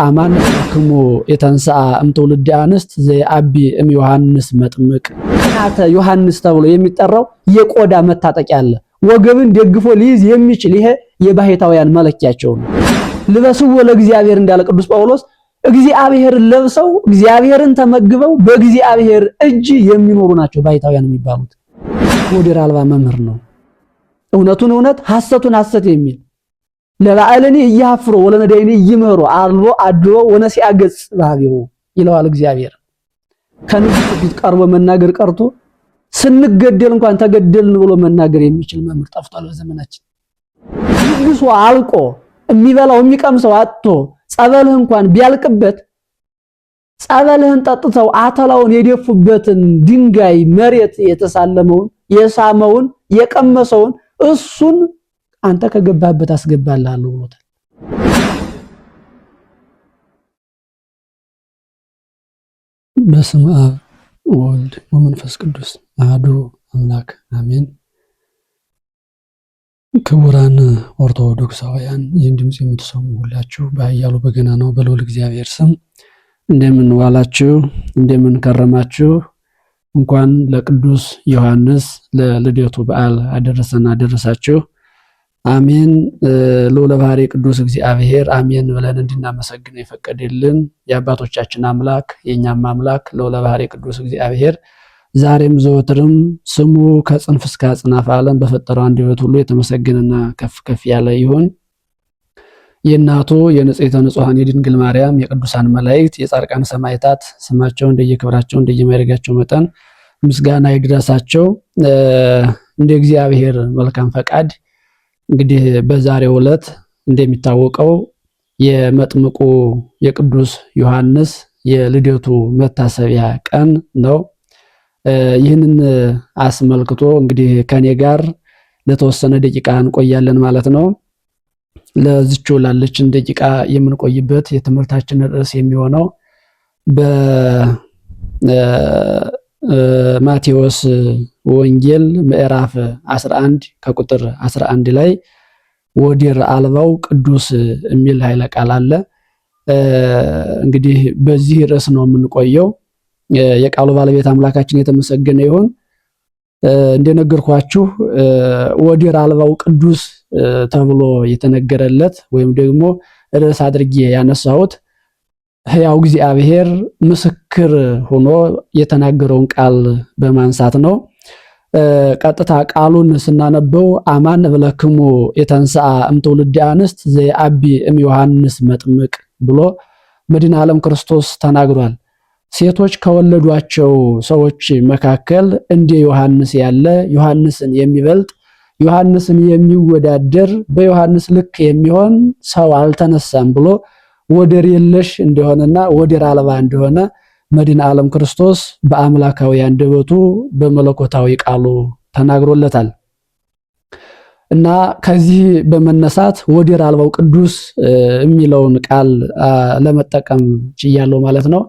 አማን ክሙ የተንሳ እምትውልድ አንስት ዘአቢ ዮሐንስ መጥምቅ ናተ ዮሐንስ ተብሎ የሚጠራው የቆዳ መታጠቂያ አለ ወገብን ደግፎ ሊይዝ የሚችል ይሄ የባህታውያን መለኪያቸው ነው። ልበስዎ ለእግዚአብሔር እንዳለ ቅዱስ ጳውሎስ እግዚአብሔርን ለብሰው እግዚአብሔርን ተመግበው በእግዚአብሔር እጅ የሚኖሩ ናቸው ባህታውያን የሚባሉት። ወደር አልባ መምህር ነው። እውነቱን እውነት ሐሰቱን ሐሰት የሚል ለባዕልኒ እያፍሮ ወለነዳይኒ ይመሮ አልቦ አድሮ ወነሲያ ገጽ ባቢው ይለዋል እግዚአብሔር። ከንጉሥ ፊት ቀርቦ መናገር ቀርቶ ስንገደል እንኳን ተገደልን ብሎ መናገር የሚችል መምህር ጠፍቷል በዘመናችን። ንጉሱ አልቆ የሚበላው የሚቀምሰው አጥቶ ጸበልህ እንኳን ቢያልቅበት ጸበልህን ጠጥተው አተላውን የደፉበትን ድንጋይ መሬት የተሳለመውን የሳመውን የቀመሰውን እሱን አንተ ከገባበት አስገባልሃለሁ ብሎታል። በስመ አብ ወወልድ ወመንፈስ ቅዱስ አሐዱ አምላክ አሜን። ክቡራን ኦርቶዶክሳውያን ይህን ድምጽ የምትሰሙ ሁላችሁ በኃያሉ በገናናው በልዑል እግዚአብሔር ስም እንደምን ዋላችሁ? እንደምን ከረማችሁ? እንኳን ለቅዱስ ዮሐንስ ለልደቱ በዓል አደረሰን አደረሳችሁ። አሜን። ልዑለ ባሕርይ ቅዱስ እግዚአብሔር አሜን ብለን እንድናመሰግነው የፈቀደልን የአባቶቻችን አምላክ የእኛም አምላክ ልዑለ ባሕርይ ቅዱስ እግዚአብሔር ዛሬም ዘወትርም ስሙ ከጽንፍ እስከ አጽናፈ ዓለም በፈጠረው አንደበት ሁሉ የተመሰገነና ከፍ ከፍ ያለ ይሁን። የእናቱ የንጽሕተ ንጹሐን የድንግል ማርያም የቅዱሳን መላእክት የጻድቃን ሰማዕታት ስማቸው እንደየክብራቸው እንደየማዕረጋቸው መጠን ምስጋና ይድረሳቸው። እንደ እግዚአብሔር መልካም ፈቃድ እንግዲህ በዛሬው ዕለት እንደሚታወቀው የመጥምቁ የቅዱስ ዮሐንስ የልደቱ መታሰቢያ ቀን ነው። ይህንን አስመልክቶ እንግዲህ ከኔ ጋር ለተወሰነ ደቂቃ እንቆያለን ማለት ነው። ለዚቹ ላለችን ደቂቃ የምንቆይበት የትምህርታችን ርዕስ የሚሆነው በማቴዎስ ወንጌል ምዕራፍ 11 ከቁጥር 11 ላይ ወዴር አልባው ቅዱስ የሚል ኃይለ ቃል አለ። እንግዲህ በዚህ ርዕስ ነው የምንቆየው። የቃሉ ባለቤት አምላካችን የተመሰገነ ይሁን። እንደነገርኳችሁ ወዴር አልባው ቅዱስ ተብሎ የተነገረለት ወይም ደግሞ ርዕስ አድርጌ ያነሳሁት ሕያው እግዚአብሔር ምስክር ሆኖ የተናገረውን ቃል በማንሳት ነው። ቀጥታ ቃሉን ስናነበው አማን እብለክሙ የተንሥአ እምትውልደ አንስት ዘአቢ ዮሐንስ መጥምቅ ብሎ መድኃኔ ዓለም ክርስቶስ ተናግሯል። ሴቶች ከወለዷቸው ሰዎች መካከል እንደ ዮሐንስ ያለ ዮሐንስን የሚበልጥ ዮሐንስን የሚወዳደር በዮሐንስ ልክ የሚሆን ሰው አልተነሳም ብሎ ወደር የለሽ እንደሆነና ወደር አልባ እንደሆነ መድኃኔ ዓለም ክርስቶስ በአምላካዊ አንደበቱ በመለኮታዊ ቃሉ ተናግሮለታል። እና ከዚህ በመነሳት ወደር አልባው ቅዱስ የሚለውን ቃል ለመጠቀም ችያለሁ ማለት ነው።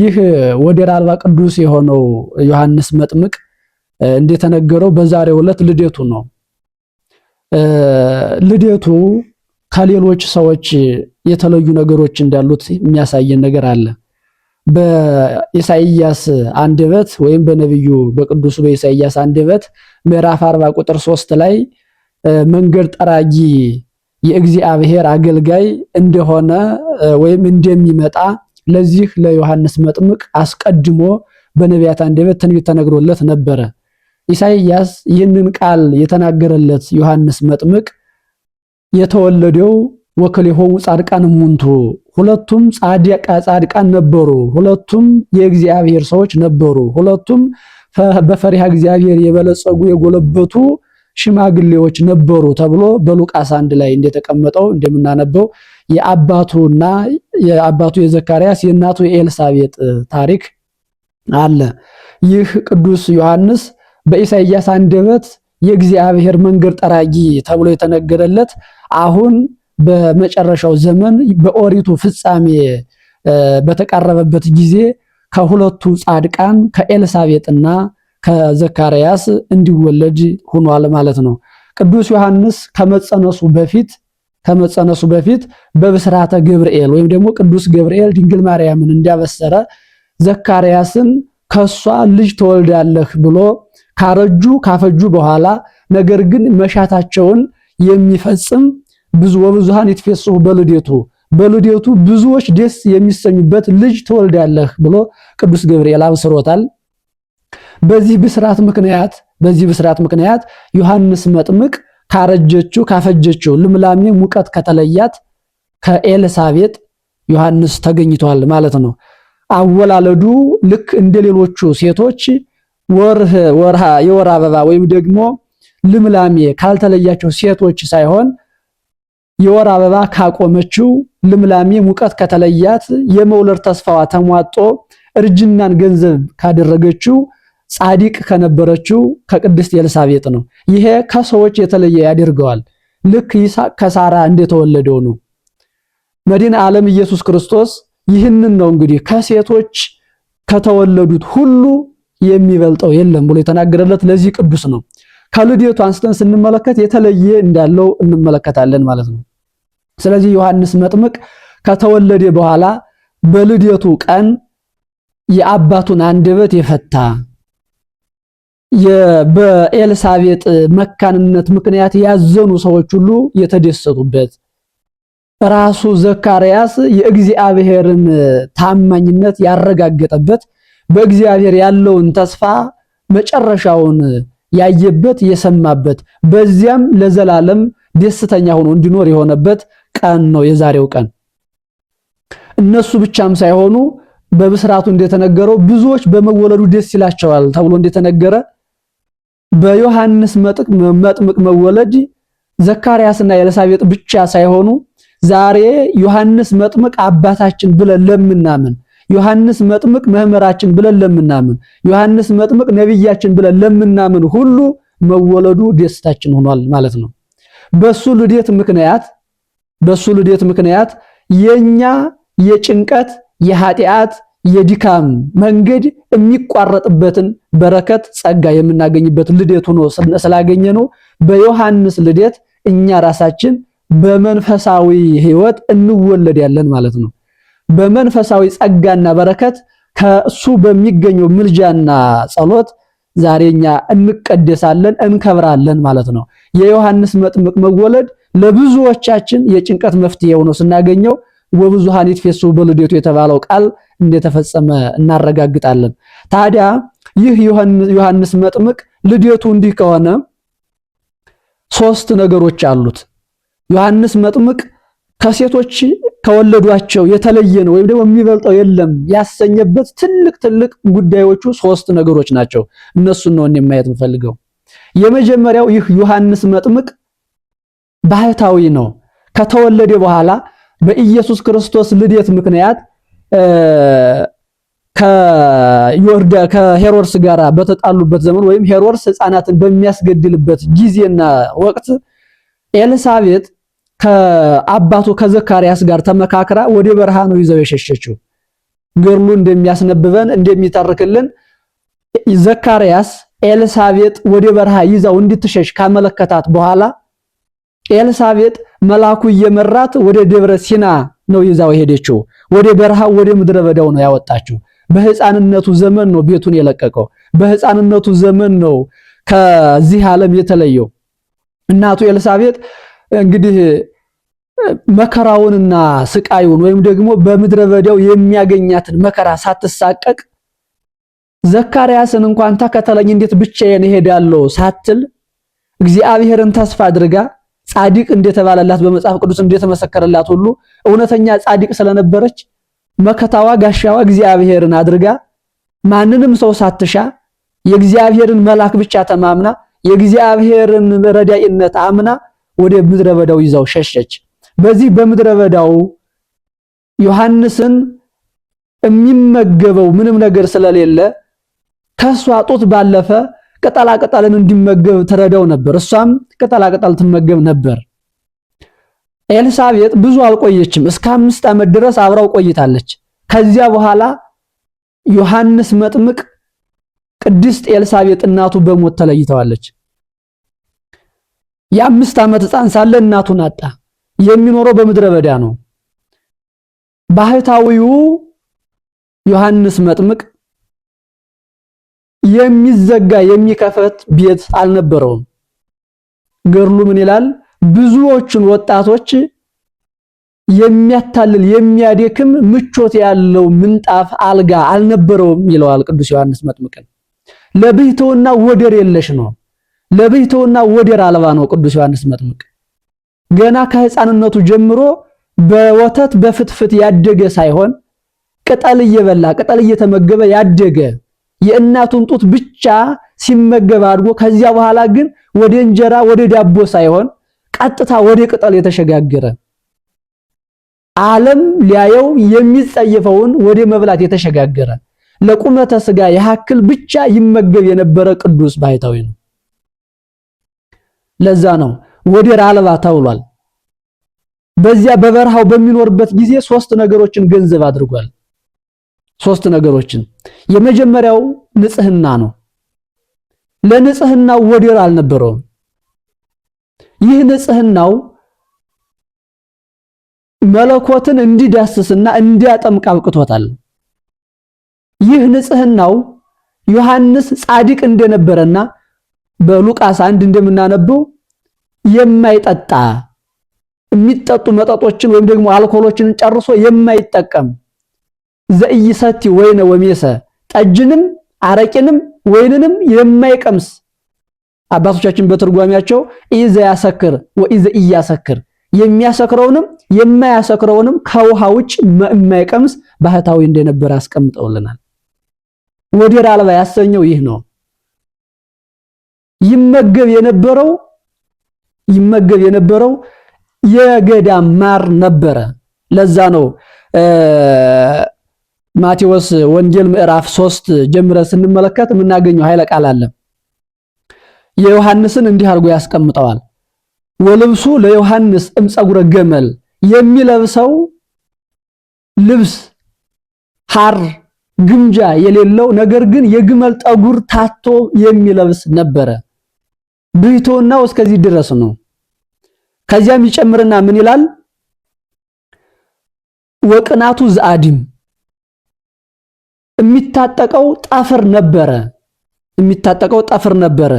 ይህ ወደር አልባ ቅዱስ የሆነው ዮሐንስ መጥምቅ እንደተነገረው በዛሬው ዕለት ልደቱ ነው። ልደቱ ከሌሎች ሰዎች የተለዩ ነገሮች እንዳሉት የሚያሳየን ነገር አለ። በኢሳይያስ አንደበት ወይም በነብዩ በቅዱሱ በኢሳይያስ አንደበት ምዕራፍ 40 ቁጥር 3 ላይ መንገድ ጠራጊ የእግዚአብሔር አገልጋይ እንደሆነ ወይም እንደሚመጣ ለዚህ ለዮሐንስ መጥምቅ አስቀድሞ በነቢያት አንደበት ትንቢት ተነግሮለት ነበረ። ኢሳይያስ ይህንን ቃል የተናገረለት ዮሐንስ መጥምቅ የተወለደው ወክልኤሆሙ ጻድቃን እሙንቱ፣ ሁለቱም ጻድቃን ነበሩ፣ ሁለቱም የእግዚአብሔር ሰዎች ነበሩ፣ ሁለቱም በፈሪሃ እግዚአብሔር የበለጸጉ የጎለበቱ ሽማግሌዎች ነበሩ ተብሎ በሉቃስ 1 ላይ እንደተቀመጠው እንደምናነበው የአባቱ የዘካርያስ የእናቱ የኤልሳቤጥ ታሪክ አለ። ይህ ቅዱስ ዮሐንስ በኢሳይያስ አንደበት የእግዚአብሔር መንገድ ጠራጊ ተብሎ የተነገረለት አሁን በመጨረሻው ዘመን በኦሪቱ ፍጻሜ በተቃረበበት ጊዜ ከሁለቱ ጻድቃን ከኤልሳቤጥና ከዘካርያስ እንዲወለድ ሆኗል ማለት ነው። ቅዱስ ዮሐንስ ከመጸነሱ በፊት ከመጸነሱ በፊት በብስራተ ገብርኤል ወይም ደግሞ ቅዱስ ገብርኤል ድንግል ማርያምን እንዲያበሰረ ዘካርያስን ከሷ ልጅ ትወልዳለህ ብሎ ካፈጁ በኋላ ነገር ግን መሻታቸውን የሚፈጽም ወብዙሃን ይትፌስሑ በልደቱ ብዙዎች ደስ የሚሰኙበት ልጅ ትወልዳለህ ብሎ ቅዱስ ገብርኤል አብስሮታል። በዚህ ብስራት ምክንያት ዮሐንስ መጥምቅ ካፈጀችው ልምላሜ ሙቀት ከተለያት ከኤልሳቤጥ ዮሐንስ ተገኝቷል ማለት ነው። አወላለዱ ልክ እንደሌሎቹ ሴቶች የወር አበባ ወይም ደግሞ ልምላሜ ካልተለያቸው ሴቶች ሳይሆን የወር አበባ ካቆመችው ልምላሜ ሙቀት ከተለያት የመውለድ ተስፋዋ ተሟጦ እርጅናን ገንዘብ ካደረገችው ጻድቅ ከነበረችው ከቅድስት ኤልሳቤጥ ነው። ይሄ ከሰዎች የተለየ ያደርገዋል። ልክ ይስሐቅ ከሳራ እንደተወለደው ነው። መድኃኔ ዓለም ኢየሱስ ክርስቶስ ይህንን ነው እንግዲህ ከሴቶች ከተወለዱት ሁሉ የሚበልጠው የለም ብሎ የተናገረለት ለዚህ ቅዱስ ነው። ከልደቱ አንስተን ስንመለከት የተለየ እንዳለው እንመለከታለን ማለት ነው። ስለዚህ ዮሐንስ መጥምቅ ከተወለደ በኋላ በልደቱ ቀን የአባቱን አንደበት የፈታ በኤልሳቤጥ መካንነት ምክንያት ያዘኑ ሰዎች ሁሉ የተደሰቱበት ራሱ ዘካርያስ የእግዚአብሔርን ታማኝነት ያረጋገጠበት በእግዚአብሔር ያለውን ተስፋ መጨረሻውን ያየበት የሰማበት በዚያም ለዘላለም ደስተኛ ሆኖ እንዲኖር የሆነበት ቀን ነው የዛሬው ቀን። እነሱ ብቻም ሳይሆኑ በብስራቱ እንደተነገረው ብዙዎች በመወለዱ ደስ ይላቸዋል ተብሎ እንደተነገረ በዮሐንስ መጥምቅ መወለድ ዘካርያስና ኤልሳቤጥ ብቻ ሳይሆኑ ዛሬ ዮሐንስ መጥምቅ አባታችን ብለን ለምናምን፣ ዮሐንስ መጥምቅ መምህራችን ብለን ለምናምን፣ ዮሐንስ መጥምቅ ነብያችን ብለን ለምናምን ሁሉ መወለዱ ደስታችን ሆኗል ማለት ነው። በሱ ልደት ምክንያት የኛ የጭንቀት የኃጢአት የድካም መንገድ የሚቋረጥበትን በረከት ጸጋ የምናገኝበት ልደት ሆኖ ስላገኘ ነው። በዮሐንስ ልደት እኛ ራሳችን በመንፈሳዊ ሕይወት እንወለዳለን ማለት ነው። በመንፈሳዊ ጸጋና በረከት ከሱ በሚገኘው ምልጃና ጸሎት ዛሬኛ እንቀደሳለን እንከብራለን ማለት ነው። የዮሐንስ መጥምቅ መወለድ ለብዙዎቻችን የጭንቀት መፍትሄ ሆኖ ስናገኘው ወብዙሃን ይትፌስሑ በልደቱ የተባለው ቃል እንደተፈጸመ እናረጋግጣለን። ታዲያ ይህ ዮሐንስ መጥምቅ ልደቱ እንዲህ ከሆነ 3 ነገሮች አሉት። ዮሐንስ መጥምቅ ከሴቶች ከወለዷቸው የተለየ ነው ወይም ደግሞ የሚበልጠው የለም ያሰኘበት ትልቅ ጉዳዮቹ 3 ነገሮች ናቸው። እነሱን ነው ማየት የምፈልገው። የመጀመሪያው ይህ ዮሐንስ መጥምቅ ባህታዊ ነው። ከተወለደ በኋላ በኢየሱስ ክርስቶስ ልደት ምክንያት ከሄሮድስ ጋር በተጣሉበት ዘመን ወይም ሄሮድስ ሕፃናትን በሚያስገድልበት ጊዜና ወቅት ኤልሳቤጥ ከአባቱ ከዘካርያስ ጋር ተመካክራ ወደ በረሃ ነው ይዘው የሸሸችው። ገድሉ እንደሚያስነብበን እንደሚተርክልን ዘካርያስ ኤልሳቤጥ ወደ በረሃ ይዛው እንድትሸሽ ካመለከታት በኋላ ኤልሳቤጥ መልአኩ እየመራት ወደ ደብረ ሲና ነው ይዛው ሄደችው። ወደ በረሃው ወደ ምድረ በዳው ነው ያወጣችው። በሕፃንነቱ ዘመን ነው ቤቱን የለቀቀው። በሕፃንነቱ ዘመን ነው ከዚህ ዓለም የተለየው። እናቱ ኤልሳቤጥ እንግዲህ መከራውንና ስቃዩን ወይም ደግሞ በምድረ በዳው የሚያገኛትን መከራ ሳትሳቀቅ ዘካርያስን እንኳን ተከተለኝ እንዴት ብቻዬን እሄዳለሁ ሳትል እግዚአብሔርን ተስፋ አድርጋ ጻድቅ እንደተባለላት በመጽሐፍ ቅዱስ እንደተመሰከረላት ሁሉ እውነተኛ ጻድቅ ስለነበረች መከታዋ ጋሻዋ እግዚአብሔርን አድርጋ ማንንም ሰው ሳትሻ የእግዚአብሔርን መልአክ ብቻ ተማምና የእግዚአብሔርን ረዳኢነት አምና ወደ ምድረ በዳው ይዛው ሸሸች። በዚህ በምድረ በዳው ዮሐንስን የሚመገበው ምንም ነገር ስለሌለ ከሷ ጡት ባለፈ ቅጠላ ቅጠልን እንዲመገብ ተረዳው ነበር። እሷም ቅጠላ ቅጠል ትመገብ ነበር። ኤልሳቤጥ ብዙ አልቆየችም። እስከ 5 ዓመት ድረስ አብራው ቆይታለች። ከዚያ በኋላ ዮሐንስ መጥምቅ ቅድስት ኤልሳቤጥ እናቱ በሞት ተለይተዋለች። የ5 ዓመት ሕፃን ሳለ እናቱን አጣ። የሚኖረው በምድረ በዳ ነው። ባህታዊው ዮሐንስ መጥምቅ የሚዘጋ የሚከፈት ቤት አልነበረውም። ገድሉ ምን ይላል? ብዙዎቹን ወጣቶች የሚያታልል የሚያደክም ምቾት ያለው ምንጣፍ አልጋ አልነበረውም ይለዋል ቅዱስ ዮሐንስ መጥምቅን። ለብሕትውና ወደር የለሽ ነው። ለብሕትውና ወደር አልባ ነው ቅዱስ ዮሐንስ መጥምቅ። ገና ከሕፃንነቱ ጀምሮ በወተት በፍትፍት ያደገ ሳይሆን ቅጠል እየበላ ቅጠል እየተመገበ ያደገ የእናቱን ጡት ብቻ ሲመገብ አድጎ ከዚያ በኋላ ግን ወደ እንጀራ ወደ ዳቦ ሳይሆን ቀጥታ ወደ ቅጠል የተሸጋገረ ዓለም ሊያየው የሚጸየፈውን ወደ መብላት የተሸጋገረ ለቁመተ ሥጋ ያክል ብቻ ይመገብ የነበረ ቅዱስ ባህታዊ ነው። ለዛ ነው ወደር አልባ ተብሏል። በዚያ በበረሃው በሚኖርበት ጊዜ 3 ነገሮችን ገንዘብ አድርጓል። 3 ነገሮችን። የመጀመሪያው ንጽህና ነው። ለንጽህናው ወደር አልነበረውም። ይህ ንጽህናው መለኮትን እንዲዳስስና እንዲያጠምቅ አብቅቶታል። ይህ ንጽህናው ዮሐንስ ጻድቅ እንደነበረና በሉቃስ 1 እንደምናነበው የማይጠጣ የሚጠጡ መጠጦችን ወይም ደግሞ አልኮሎችን ጨርሶ የማይጠቀም ዘኢሰቲ ወይነ ወሜሰ ጠጅንም አረቂንም ወይንንም የማይቀምስ አባቶቻችን በትርጓሜያቸው ኢዘ ያሰክር ወኢዘ ኢያሰክር የሚያሰክረውንም የማያሰክረውንም ከውሃ ውጭ የማይቀምስ ባህታዊ እንደነበረ አስቀምጠውልናል። ወደር አልባ ያሰኘው ይህ ነው። ይመገብ የነበረው የገዳም ማር ነበረ። ለዛ ነው ማቴዎስ ወንጌል ምዕራፍ 3 ጀምረን ስንመለከት የምናገኘው ኃይለ ቃል አለ። የዮሐንስን እንዲህ አድርጎ ያስቀምጠዋል። ወልብሱ ለዮሐንስ እምፀጉረ ገመል የሚለብሰው ልብስ ሐር ግምጃ የሌለው ነገር ግን የግመል ጠጉር ታቶ የሚለብስ ነበረ። ብሕትውናው እስከዚህ ድረስ ነው። ከዚያም ይጨምርና ምን ይላል? ወቅናቱ ዘአዲም የሚታጠቀው ጠፍር ነበረ።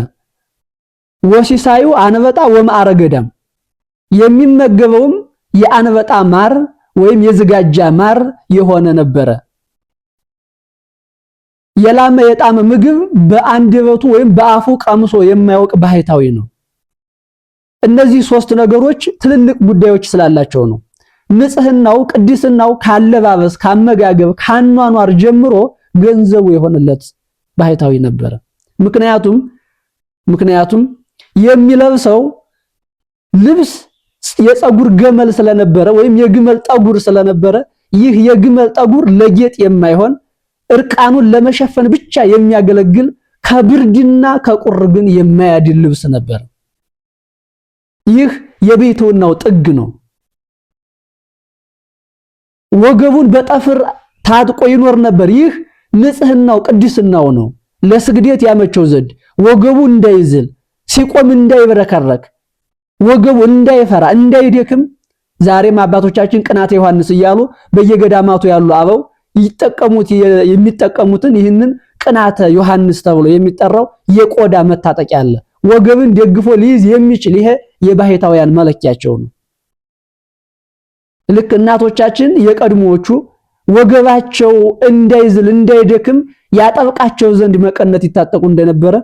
ወሲሳዩ አንበጣ ወማዕረ ገዳም የሚመገበውም የአንበጣ ማር ወይም የዝጋጃ ማር የሆነ ነበረ። የላመ የጣመ ምግብ በአንደበቱ ወይም በአፉ ቀምሶ የማያውቅ ባህታዊ ነው። እነዚህ 3 ነገሮች ትልልቅ ጉዳዮች ስላላቸው ነው። ንጽህናው፣ ቅድስናው ካለባበስ፣ ካመጋገብ፣ ካኗኗር ጀምሮ ገንዘቡ የሆነለት ባህታዊ ነበረ። ምክንያቱም የሚለብሰው ልብስ የፀጉር ገመል ስለነበረ ወይም የግመል ጠጉር ስለነበረ ይህ የግመል ጠጉር ለጌጥ የማይሆን እርቃኑን ለመሸፈን ብቻ የሚያገለግል ከብርድና ከቁር ግን የማያድን ልብስ ነበር። ይህ የብሕትውናው ጥግ ነው። ወገቡን በጠፍር ታጥቆ ይኖር ነበር። ይህ ንጽህናው ቅድስናው ነው። ለስግደት ያመቸው ዘንድ ወገቡ እንዳይዝል ሲቆም እንዳይበረከረክ ወገቡ እንዳይፈራ እንዳይደክም ዛሬም አባቶቻችን ቅናተ ዮሐንስ እያሉ በየገዳማቱ ያሉ አበው የሚጠቀሙትን ይህንን ቅናተ ዮሐንስ ተብሎ የሚጠራው የቆዳ መታጠቂያ አለ። ወገብን ደግፎ ሊይዝ የሚችል ይሄ የባሕታውያን መለኪያቸው ነው። ልክ እናቶቻችን የቀድሞዎቹ ወገባቸው እንዳይዝል እንዳይደክም ያጠብቃቸው ዘንድ መቀነት ይታጠቁ እንደነበረ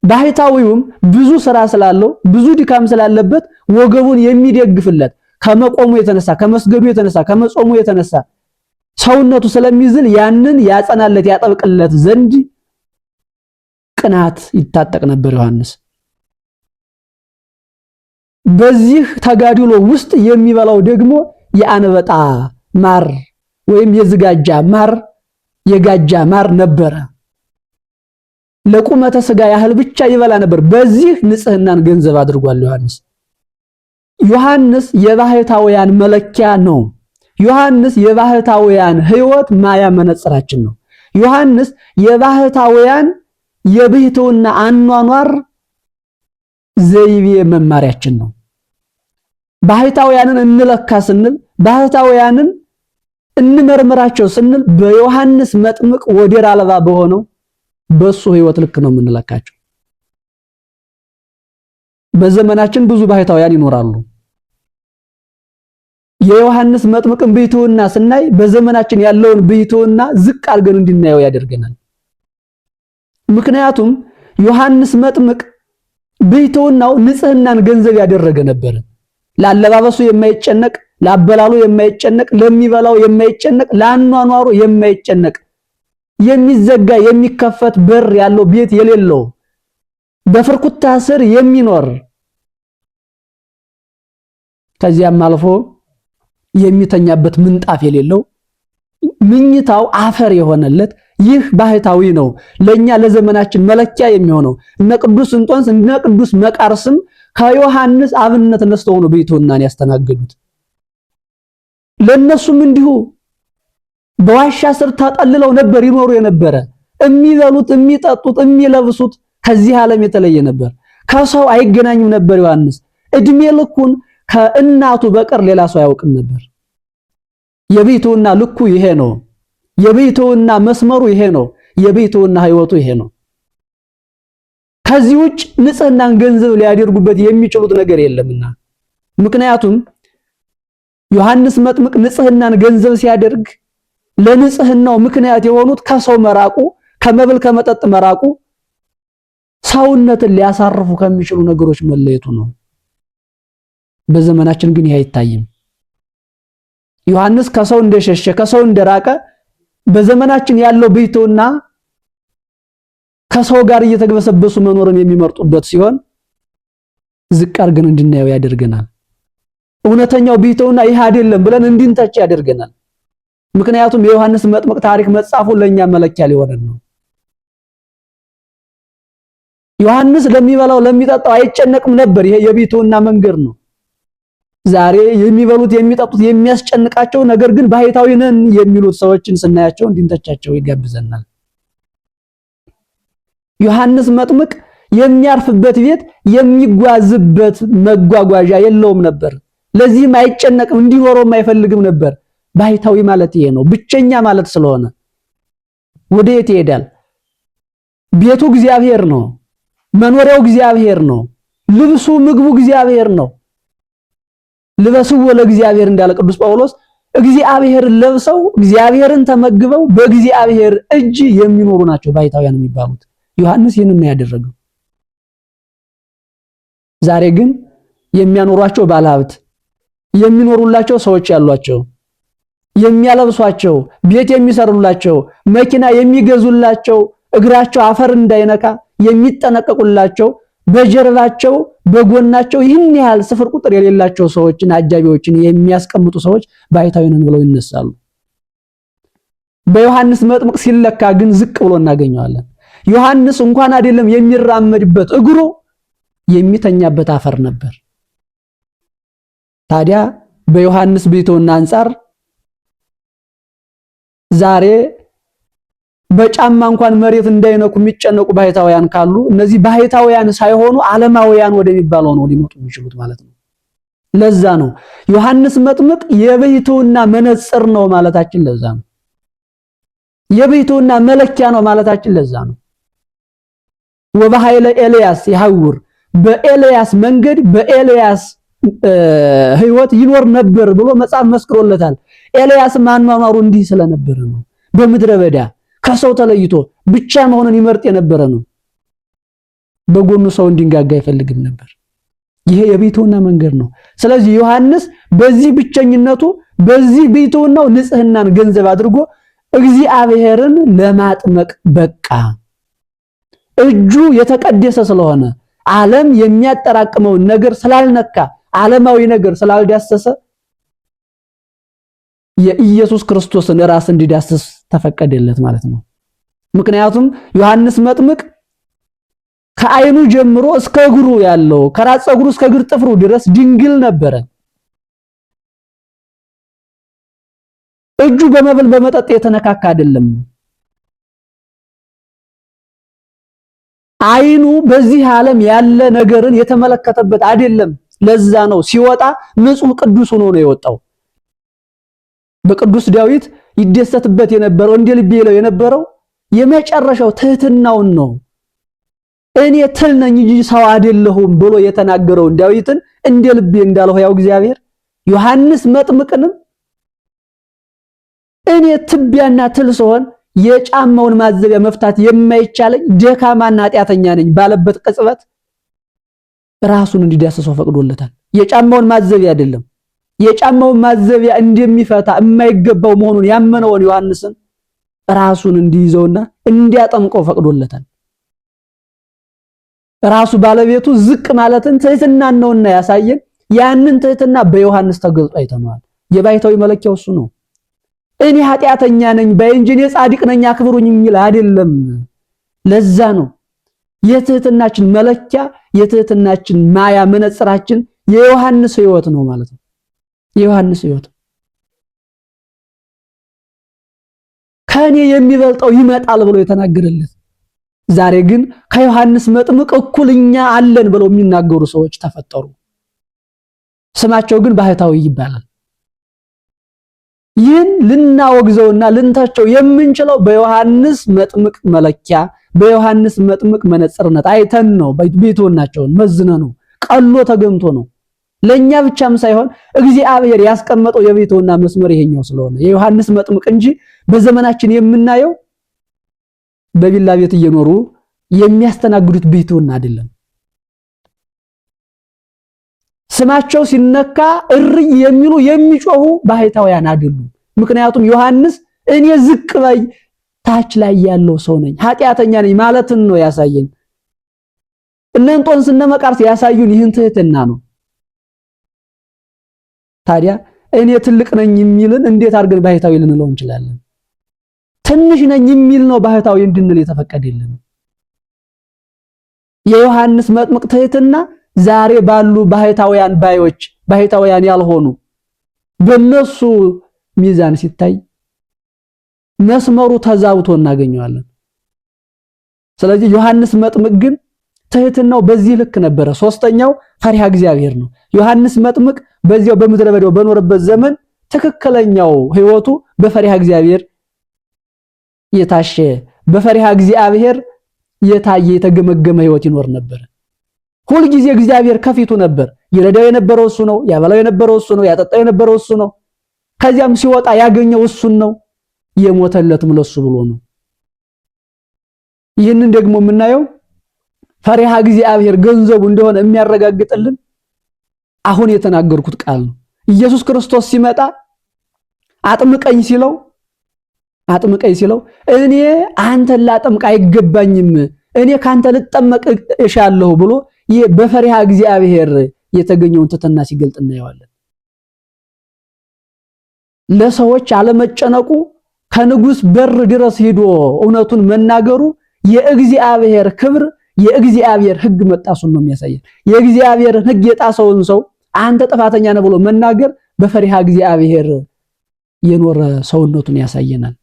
ባህታዊውም ብዙ ስራ ስላለው ብዙ ድካም ስላለበት ወገቡን የሚደግፍለት ከመቆሙ የተነሳ ከመስገዱ የተነሳ ከመጾሙ የተነሳ ሰውነቱ ስለሚዝል ያንን ያጸናለት ያጠብቅለት ዘንድ ቅናት ይታጠቅ ነበር ዮሐንስ። በዚህ ተጋድሎ ውስጥ የሚበላው ደግሞ የአንበጣ ማር ወይም የዝጋጃ ማር የጋጃ ማር ነበረ። ለቁመተ ሥጋ ያህል ብቻ ይበላ ነበር። በዚህ ንጽህናን ገንዘብ አድርጓል ዮሐንስ የባሕታውያን መለኪያ ነው። ዮሐንስ የባሕታውያን ሕይወት ማያ መነጽራችን ነው። ዮሐንስ የባሕታውያን የብሕትውና አኗኗር ዘይቤ መማሪያችን ነው። ባህታውያንን እንለካ ስንል ባህታውያንን እንመርምራቸው ስንል በዮሐንስ መጥምቅ ወደር አልባ በሆነው በሱ ሕይወት ልክ ነው የምንለካቸው። በዘመናችን ብዙ ባህታውያን ይኖራሉ። የዮሐንስ መጥምቅን ብሕትውና ስናይ በዘመናችን ያለውን ብሕትውና ዝቅ አድርገን እንድናየው ያደርገናል። ምክንያቱም ዮሐንስ መጥምቅ ብሕትውናው ንጽህናን ገንዘብ ያደረገ ነበር። ለአለባበሱ የማይጨነቅ፣ ለአበላሉ የማይጨነቅ፣ ለሚበላው የማይጨነቅ፣ ለአኗኗሩ የማይጨነቅ፣ የሚዘጋ የሚከፈት በር ያለው ቤት የሌለው በፍርኩታ ስር የሚኖር ከዚያም አልፎ የሚተኛበት ምንጣፍ የሌለው ምኝታው አፈር የሆነለት ይህ ባህታዊ ነው ለኛ ለዘመናችን መለኪያ የሚሆነው። እነ ቅዱስ እንጦንስ እነ ቅዱስ መቃርስም ከዮሐንስ አብነት ተነስተው ነው ብሕትውናን ያስተናገዱት። ለነሱም እንዲሁ በዋሻ ስር ተጠልለው ነበር ይኖሩ የነበረ። የሚበሉት፣ የሚጠጡት፣ የሚለብሱት ከዚህ ዓለም የተለየ ነበር። ከሰው አይገናኙም ነበር። ዮሐንስ እድሜ ልኩን ከእናቱ በቀር ሌላ ሰው አያውቅም ነበር። የብሕትውና ልኩ ይሄ ነው። የብሕትውና መስመሩ ይሄ ነው። የብሕትውና ሕይወቱ ይሄ ነው። ከዚህ ውጭ ንጽህናን ገንዘብ ሊያደርጉበት የሚችሉት ነገር የለምና። ምክንያቱም ዮሐንስ መጥምቅ ንጽህናን ገንዘብ ሲያደርግ ለንጽህናው ምክንያት የሆኑት ከሰው መራቁ፣ ከመብል ከመጠጥ መራቁ፣ ሰውነትን ሊያሳርፉ ከሚችሉ ነገሮች መለየቱ ነው። በዘመናችን ግን ይሄ አይታይም። ዮሐንስ ከሰው እንደሸሸ ከሰው እንደራቀ በዘመናችን ያለው ብሕትውና ከሰው ጋር እየተግበሰበሱ መኖርን የሚመርጡበት ሲሆን ዝቅ አድርገን እንድናየው ያደርገናል። እውነተኛው ብሕትውና ይህ አይደለም ብለን እንድንተች ያደርገናል። ምክንያቱም የዮሐንስ መጥምቅ ታሪክ መጻፉ ለኛ መለኪያ ሊሆነን ነው። ዮሐንስ ለሚበላው ለሚጠጣው አይጨነቅም ነበር። ይሄ የብሕትውና መንገድ ነው። ዛሬ የሚበሉት የሚጠጡት የሚያስጨንቃቸው ነገር ግን ባህታዊ ነን የሚሉት ሰዎችን ስናያቸው እንድንተቻቸው ይጋብዘናል። ዮሐንስ መጥምቅ የሚያርፍበት ቤት የሚጓዝበት መጓጓዣ የለውም ነበር። ለዚህም አይጨነቅም፣ እንዲኖረውም አይፈልግም ነበር። ባህታዊ ማለት ይሄ ነው። ብቸኛ ማለት ስለሆነ ወደ የት ይሄዳል? ቤቱ እግዚአብሔር ነው። መኖሪያው እግዚአብሔር ነው። ልብሱ ምግቡ እግዚአብሔር ነው። ልበስው ለእግዚአብሔር እንዳለ ቅዱስ ጳውሎስ እግዚአብሔርን ለብሰው እግዚአብሔርን ተመግበው በእግዚአብሔር እጅ የሚኖሩ ናቸው ባህታውያን የሚባሉት። ዮሐንስ ይህንን ነው ያደረገው። ዛሬ ግን የሚያኖሯቸው ባለሀብት፣ የሚኖሩላቸው ሰዎች ያሏቸው፣ የሚያለብሷቸው፣ ቤት የሚሰሩላቸው፣ መኪና የሚገዙላቸው፣ እግራቸው አፈር እንዳይነካ የሚጠነቀቁላቸው፣ በጀርባቸው በጎናቸው ይህን ያህል ስፍር ቁጥር የሌላቸው ሰዎችን አጃቢዎችን የሚያስቀምጡ ሰዎች ባህታዊ ነን ብለው ይነሳሉ። በዮሐንስ መጥምቅ ሲለካ ግን ዝቅ ብሎ እናገኘዋለን። ዮሐንስ እንኳን አይደለም የሚራመድበት እግሩ የሚተኛበት አፈር ነበር። ታዲያ በዮሐንስ ብሕትውና አንጻር ዛሬ በጫማ እንኳን መሬት እንዳይነኩ የሚጨነቁ ባህታውያን ካሉ እነዚህ ባህታውያን ሳይሆኑ ዓለማውያን ወደሚባለው ነው ሊመጡ የሚችሉት ማለት ነው። ለዛ ነው ዮሐንስ መጥምቅ የብሕትውና መነጽር ነው ማለታችን። ለዛ ነው የብሕትውና መለኪያ ነው ማለታችን። ለዛ ነው ወበኃይለ ኤልያስ ይሐውር፣ በኤልያስ መንገድ በኤልያስ ሕይወት ይኖር ነበር ብሎ መጽሐፍ መስክሮለታል። ኤልያስ ማንኗኗሩ እንዲህ ስለነበረ ነው። በምድረ በዳ ከሰው ተለይቶ ብቻ መሆንን ይመርጥ የነበረ ነው። በጎኑ ሰው እንዲንጋጋ አይፈልግም ነበር። ይሄ የብሕትውና መንገድ ነው። ስለዚህ ዮሐንስ በዚህ ብቸኝነቱ በዚህ ብሕትውናው ንጽህናን ገንዘብ አድርጎ እግዚአብሔርን ለማጥመቅ በቃ። እጁ የተቀደሰ ስለሆነ ዓለም የሚያጠራቅመውን ነገር ስላልነካ ዓለማዊ ነገር ስላልዳሰሰ የኢየሱስ ክርስቶስን ራስ እንዲዳስስ ተፈቀደለት ማለት ነው። ምክንያቱም ዮሐንስ መጥምቅ ከዓይኑ ጀምሮ እስከ እግሩ ያለው ከራስ ፀጉሩ እስከ እግር ጥፍሩ ድረስ ድንግል ነበረ። እጁ በመብል በመጠጥ የተነካካ አይደለም። ዓይኑ በዚህ ዓለም ያለ ነገርን የተመለከተበት አይደለም። ለዛ ነው ሲወጣ ንጹህ ቅዱስ ሆኖ ነው የወጣው። በቅዱስ ዳዊት ይደሰትበት የነበረው እንደ ልቤ ይለው የነበረው የመጨረሻው ትህትናውን ነው። እኔ ትል ነኝ እንጂ ሰው አይደለሁም ብሎ የተናገረውን ዳዊትን እንደ ልቤ እንዳለው ያው እግዚአብሔር ዮሐንስ መጥምቅንም እኔ ትቢያና ትል ስሆን የጫማውን ማዘቢያ መፍታት የማይቻለኝ ደካማና ኃጢአተኛ ነኝ ባለበት ቅጽበት ራሱን እንዲዳሰሰው ፈቅዶለታል። የጫማውን ማዘቢያ አይደለም የጫማውን ማዘቢያ እንደሚፈታ የማይገባው መሆኑን ያመነውን ዮሐንስን ራሱን እንዲይዘውና እንዲያጠምቀው ፈቅዶለታል። ራሱ ባለቤቱ ዝቅ ማለትን ትህትናን ነውና ያሳየን። ያንን ትህትና በዮሐንስ ተገልጦ አይተነዋል። የባይታዊ መለኪያው እሱ ነው። እኔ ኃጢአተኛ ነኝ በእንጂ እኔ ጻድቅ ነኝ አክብሩኝ የሚል አይደለም። ለዛ ነው የትህትናችን መለኪያ የትህትናችን ማያ መነጽራችን የዮሐንስ ሕይወት ነው ማለት ነው። የዮሐንስ ሕይወት ከኔ የሚበልጠው ይመጣል ብሎ የተናገረለት ዛሬ ግን ከዮሐንስ መጥምቅ እኩልኛ አለን ብለው የሚናገሩ ሰዎች ተፈጠሩ። ስማቸው ግን ባህታዊ ይባላል። ይህን ልናወግዘውና ልንተቸው የምንችለው በዮሐንስ መጥምቅ መለኪያ በዮሐንስ መጥምቅ መነጽርነት አይተን ነው። ቤቶናቸውን መዝነ ነው ቀሎ ተገምቶ ነው። ለኛ ብቻም ሳይሆን እግዚአብሔር ያስቀመጠው የቤቶና መስመር ይሄኛው ስለሆነ የዮሐንስ መጥምቅ እንጂ በዘመናችን የምናየው በቪላ ቤት እየኖሩ የሚያስተናግዱት ቤቶና አይደለም። ስማቸው ሲነካ እሪ የሚሉ የሚጮሁ ባህታውያን አይደሉም። ምክንያቱም ዮሐንስ እኔ ዝቅ በይ ታች ላይ ያለው ሰው ነኝ ኃጢአተኛ ነኝ ማለትን ነው ያሳየን። እነ እንጦንስ እነ መቃርስ ያሳዩን ይህን ትህትና ነው። ታዲያ እኔ ትልቅ ነኝ የሚልን እንዴት አድርገን ባህታዊ ልንለው እንችላለን? ትንሽ ነኝ የሚል ነው ባህታዊ እንድንል የተፈቀደልን። የዮሐንስ መጥምቅ ትህትና ዛሬ ባሉ ባህታውያን ባዮች ባህታውያን ያልሆኑ በነሱ ሚዛን ሲታይ መስመሩ ተዛውቶ እናገኘዋለን። ስለዚህ ዮሐንስ መጥምቅ ግን ትህትናው በዚህ ልክ ነበረ። ሶስተኛው ፈሪሃ እግዚአብሔር ነው። ዮሐንስ መጥምቅ በዚያው በምድረ በዳው በኖረበት ዘመን ትክክለኛው ሕይወቱ በፈሪሃ እግዚአብሔር የታሸ በፈሪሃ እግዚአብሔር የታየ የተገመገመ ሕይወት ይኖር ነበር። ሁል ጊዜ እግዚአብሔር ከፊቱ ነበር። ይረዳው የነበረው እሱ ነው። ያበላው የነበረው እሱ ነው። ያጠጣው የነበረው እሱ ነው። ከዚያም ሲወጣ ያገኘው እሱን ነው። የሞተለትም ለሱ ብሎ ነው። ይህንን ደግሞ የምናየው ፈሪሃ እግዚአብሔር ገንዘቡ እንደሆነ የሚያረጋግጥልን አሁን የተናገርኩት ቃል ነው። ኢየሱስ ክርስቶስ ሲመጣ አጥምቀኝ ሲለው እኔ አንተን ላጠምቅ አይገባኝም እኔ ካንተ ልጠመቅ እሻለሁ ብሎ በፈሪሃ እግዚአብሔር የተገኘውን ትሕትና ሲገልጥ እናየዋለን። ለሰዎች አለመጨነቁ ከንጉስ በር ድረስ ሄዶ እውነቱን መናገሩ የእግዚአብሔር ክብር የእግዚአብሔር ሕግ መጣሱን ነው የሚያሳየው። የእግዚአብሔር ሕግ የጣሰውን ሰው አንተ ጥፋተኛ ነህ ብሎ መናገር በፈሪሃ እግዚአብሔር የኖረ ሰውነቱን ያሳየናል።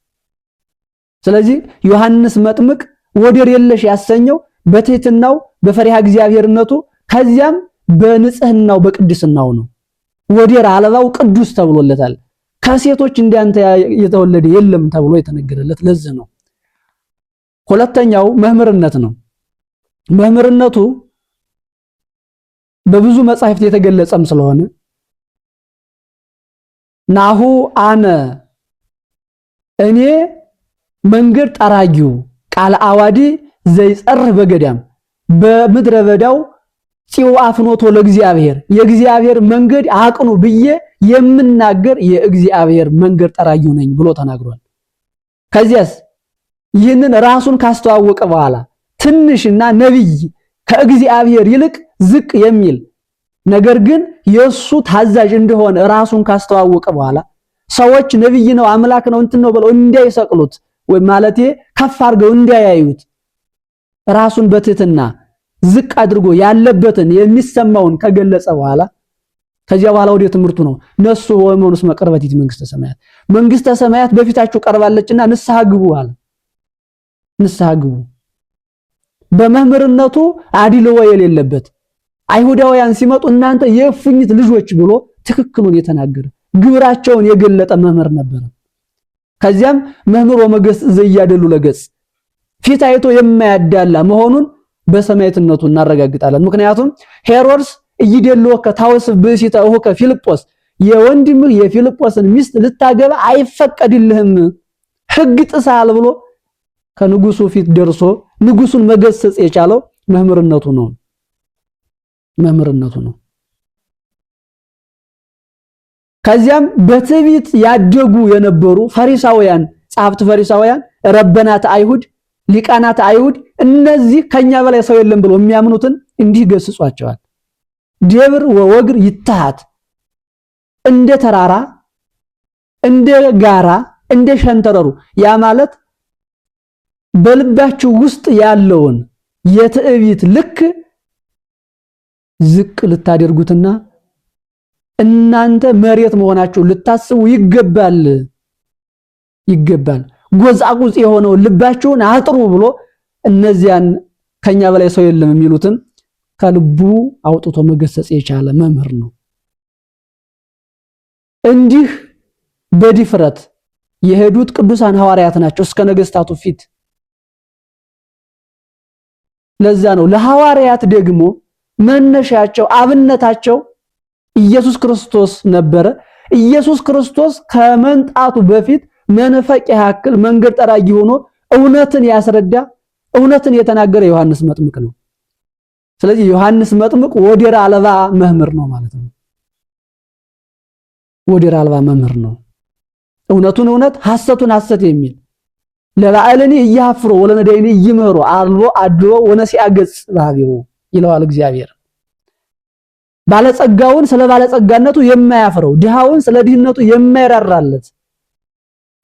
ስለዚህ ዮሐንስ መጥምቅ ወደር የለሽ ያሰኘው በትሕትናው በፈሪሃ እግዚአብሔርነቱ ከዚያም በንጽህናው በቅድስናው ነው። ወደር አልባው ቅዱስ ተብሎለታል። ከሴቶች እንዳንተ የተወለደ የለም ተብሎ የተነገረለት ለዚህ ነው። ሁለተኛው መምህርነት ነው። መምህርነቱ በብዙ መጻሕፍት የተገለጸም ስለሆነ ናሁ አነ እኔ መንገድ ጠራጊው ቃል አዋዲ ዘይጸርህ በገዳም በምድረ በዳው ጽዋ አፍኖቶ ለእግዚአብሔር የእግዚአብሔር መንገድ አቅኑ ብዬ የምናገር የእግዚአብሔር መንገድ ጠራጊው ነኝ ብሎ ተናግሯል። ከዚያስ ይህንን ራሱን ካስተዋወቀ በኋላ ትንሽና ነብይ ከእግዚአብሔር ይልቅ ዝቅ የሚል ነገር ግን የሱ ታዛዥ እንደሆነ ራሱን ካስተዋወቀ በኋላ ሰዎች ነብይ ነው አምላክ ነው እንትን ነው ብለው እንዳይሰቅሉት ወይ ማለቴ ከፍ አድርገው እንዳያዩት ራሱን በትሕትና ዝቅ አድርጎ ያለበትን የሚሰማውን ከገለጸ በኋላ ከዚያ በኋላ ወደ ትምህርቱ ነው። ነሱ ወመኑስ መቅረበቲት መንግስተ ሰማያት በፊታችሁ ቀርባለችና ንስሐ ግቡ አለ። ንስሐ ግቡ። በመምህርነቱ አድልዎ የሌለበት አይሁዳውያን ሲመጡ እናንተ የእፉኝት ልጆች ብሎ ትክክሉን የተናገረ ግብራቸውን የገለጠ መምህር ነበር። ከዚያም መምህር ወመገስጽ ዘያደሉ ለገጽ ፊት አይቶ የማያዳላ መሆኑን በሰማዕትነቱ እናረጋግጣለን። ምክንያቱም ሄሮድስ እይደልወከ ታወስፍ ብእሲተ እሁከ ፊልጶስ የወንድምህ የፊልጶስን ሚስት ልታገባ አይፈቀድልህም ሕግ ጥሰሃል ብሎ ከንጉሱ ፊት ደርሶ ንጉሱን መገሰጽ የቻለው መምህርነቱ ነው። ከዚያም በትዕቢት ያደጉ የነበሩ ፈሪሳውያን ጸሐፍት ፈሪሳውያን ረበናት አይሁድ ሊቃናት አይሁድ እነዚህ ከኛ በላይ ሰው የለም ብሎ የሚያምኑትን እንዲህ ገስጿቸዋል። ደብር ወወግር ይታሃት እንደ ተራራ እንደ ጋራ እንደ ሸንተረሩ ያ ማለት በልባችሁ ውስጥ ያለውን የትዕቢት ልክ ዝቅ ልታደርጉትና እናንተ መሬት መሆናችሁ ልታስቡ ይገባል። ጎዛቁጽ የሆነው ልባችሁን አጥሩ ብሎ እነዚያን ከኛ በላይ ሰው የለም የሚሉትን ከልቡ አውጥቶ መገሰጽ የቻለ መምህር ነው። እንዲህ በድፍረት የሄዱት ቅዱሳን ሐዋርያት ናቸው እስከ ነገስታቱ ፊት። ለዛ ነው ለሐዋርያት ደግሞ መነሻቸው አብነታቸው ኢየሱስ ክርስቶስ ነበረ። ኢየሱስ ክርስቶስ ከመንጣቱ በፊት መንፈቅ ያክል መንገድ ጠራጊ ሆኖ እውነትን ያስረዳ እውነትን የተናገረ ዮሐንስ መጥምቅ ነው። ስለዚህ ዮሐንስ መጥምቅ ወዴር አልባ መምህር ነው ማለት ነው። ወዴር አልባ መምህር ነው። እውነቱን እውነት ሐሰቱን ሐሰት የሚል ለባዕልኒ እያፍሮ ወለነዳይኒ ይመሮ አልቦ አድሮ ወነሲያ ገጽ ባቢው ይለዋል እግዚአብሔር። ባለጸጋውን ስለ ባለጸጋነቱ የማያፍረው ድሃውን ስለ ድህነቱ የማይራራለት